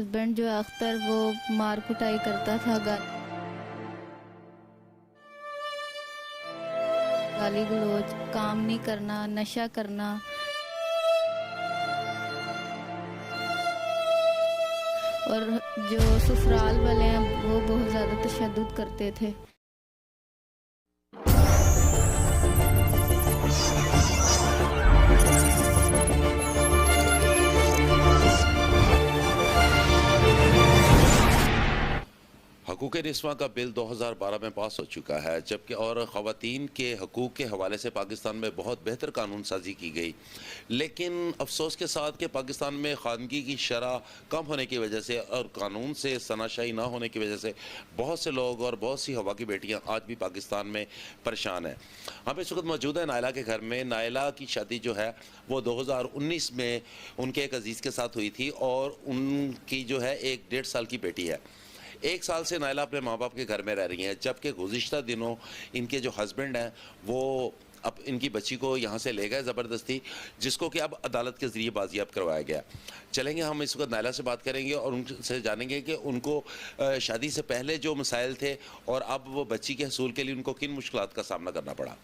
Husband जो है अख्तर, वो मार कुटाई करता था, गाली गलौज, काम नहीं करना, नशा करना। और जो ससुराल वाले हैं वो बहुत ज़्यादा तशद्दुद करते थे। हकूक़-ए-निस्वां का बिल 2012 में पास हो चुका है, जबकि और ख़वातीन के हकूक़ के हवाले से पाकिस्तान में बहुत बेहतर कानून साज़ी की गई। लेकिन अफसोस के साथ कि पाकिस्तान में ख़ानगी की शरह कम होने की वजह से और कानून से शनाशाही ना होने की वजह से बहुत से लोग और बहुत सी हवा की बेटियाँ आज भी पाकिस्तान में परेशान हैं। हम इस वक्त मौजूद हैं नायला के घर में। नायला की शादी जो है वो 2019 में उनके एक अजीज़ के साथ हुई थी और उनकी जो है एक 1.5 साल की बेटी है। 1 साल से नायला अपने माँ बाप के घर में रह रही हैं, जबकि गुज़िश्ता दिनों इनके जो हस्बैंड हैं वो अब इनकी बच्ची को यहाँ से ले गए ज़बरदस्ती, जिसको कि अब अदालत के ज़रिए बाजियाब करवाया गया। चलेंगे, हम इस वक्त नायला से बात करेंगे और उनसे जानेंगे कि उनको शादी से पहले जो मसाइल थे और अब वो बच्ची के हसूल के लिए उनको किन मुश्किलात का सामना करना पड़ा।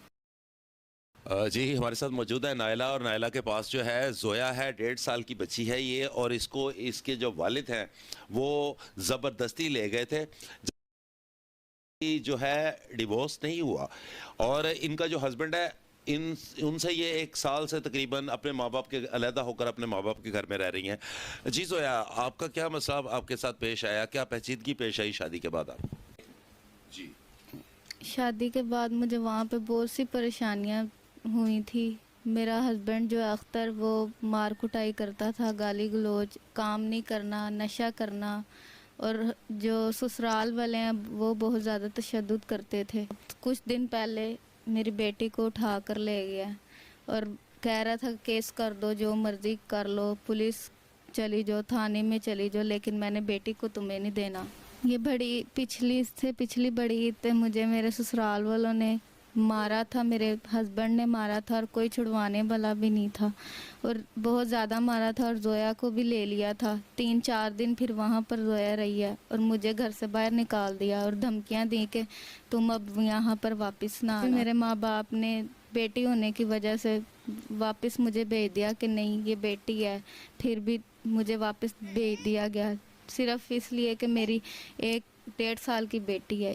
जी, हमारे साथ मौजूद है नायला और नायला के पास जो है ज़ोया है, 1.5 साल की बच्ची है ये, और इसको इसके जो वालिद हैं वो ज़बरदस्ती ले गए थे। जो है डिवोर्स नहीं हुआ और इनका जो हस्बैंड है इन उनसे ये 1 साल से तकरीबन अपने माँ बाप के अलहदा होकर अपने माँ बाप के घर में रह रही हैं। जी ज़ोया, आपका क्या मसला आपके साथ पेश आया, क्या पेचीदगी पेश आई शादी के बाद आप? जी। शादी के बाद मुझे वहाँ पे बहुत सी परेशानियाँ हुई थी। मेरा हस्बैंड जो है अख्तर, वो मार कुटाई करता था, गाली गलौज, काम नहीं करना, नशा करना। और जो ससुराल वाले हैं वो बहुत ज़्यादा तशद्दुद करते थे। कुछ दिन पहले मेरी बेटी को उठा कर ले गया और कह रहा था केस कर दो, जो मर्जी कर लो, पुलिस चली जाओ, थाने में चली जाओ, लेकिन मैंने बेटी को तुम्हें नहीं देना। ये बड़ी पिछली बड़ी ईद पे मुझे मेरे ससुराल वालों ने मारा था, मेरे हस्बैंड ने मारा था और कोई छुड़वाने वाला भी नहीं था और बहुत ज़्यादा मारा था और ज़ोया को भी ले लिया था। 3-4 दिन फिर वहाँ पर ज़ोया रही है और मुझे घर से बाहर निकाल दिया और धमकियाँ दी कि तुम अब यहाँ पर वापस ना आना। मेरे माँ बाप ने बेटी होने की वजह से वापस मुझे भेज दिया कि नहीं ये बेटी है, फिर भी मुझे वापस भेज दिया गया सिर्फ इसलिए कि मेरी एक 1.5 साल की बेटी है।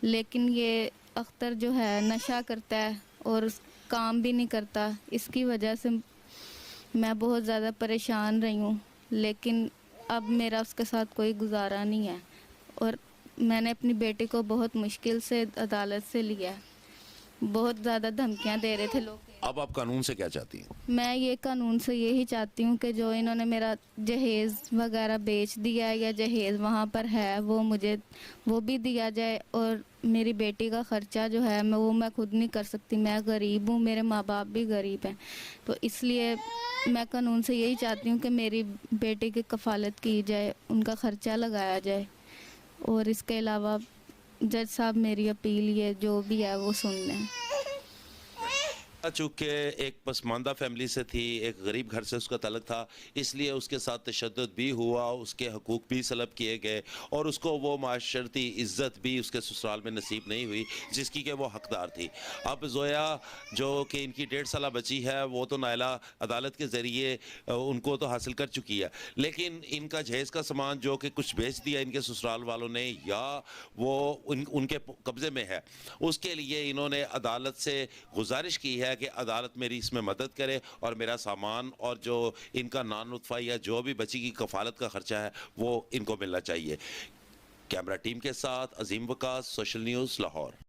लेकिन ये अख्तर जो है नशा करता है और काम भी नहीं करता, इसकी वजह से मैं बहुत ज़्यादा परेशान रही हूँ। लेकिन अब मेरा उसके साथ कोई गुजारा नहीं है और मैंने अपनी बेटी को बहुत मुश्किल से अदालत से लिया है। बहुत ज़्यादा धमकियाँ दे रहे थे लोग। अब आप कानून से क्या चाहती हैं? मैं ये कानून से यही चाहती हूँ कि जो इन्होंने मेरा जहेज़ वगैरह बेच दिया है या जहेज़ वहाँ पर है वो मुझे वो भी दिया जाए और मेरी बेटी का ख़र्चा जो है मैं खुद नहीं कर सकती। मैं गरीब हूँ, मेरे माँ बाप भी गरीब हैं, तो इसलिए मैं कानून से यही चाहती हूँ कि मेरी बेटी की कफ़ालत की जाए, उनका ख़र्चा लगाया जाए। और इसके अलावा जज साहब मेरी अपील ये जो भी है वो सुन लें। चूँकि एक पसमानदा फैमिली से थी, एक गरीब घर से उसका तल्लुक़ था, इसलिए उसके साथ तशद्दुद भी हुआ, उसके हकूक़ भी सलब किए गए और उसको वो माशरती इज़्ज़त भी उसके ससुराल में नसीब नहीं हुई जिसकी कि वो हकदार थी। अब ज़ोया जो कि इनकी 1.5 साला बच्ची है वो तो नायला अदालत के ज़रिए उनको तो हासिल कर चुकी है, लेकिन इनका जहेज़ का सामान जो कि कुछ बेच दिया इनके ससुराल वालों ने या वो उनके कब्ज़े में है, उसके लिए इन्होंने अदालत से गुजारिश की है कि अदालत मेरी इसमें मदद करे और मेरा सामान और जो इनका नान नुत्फ़ा या जो भी बच्ची की कफ़ालत का खर्चा है वो इनको मिलना चाहिए। कैमरा टीम के साथ अजीम वकास, सोशल न्यूज़, लाहौर।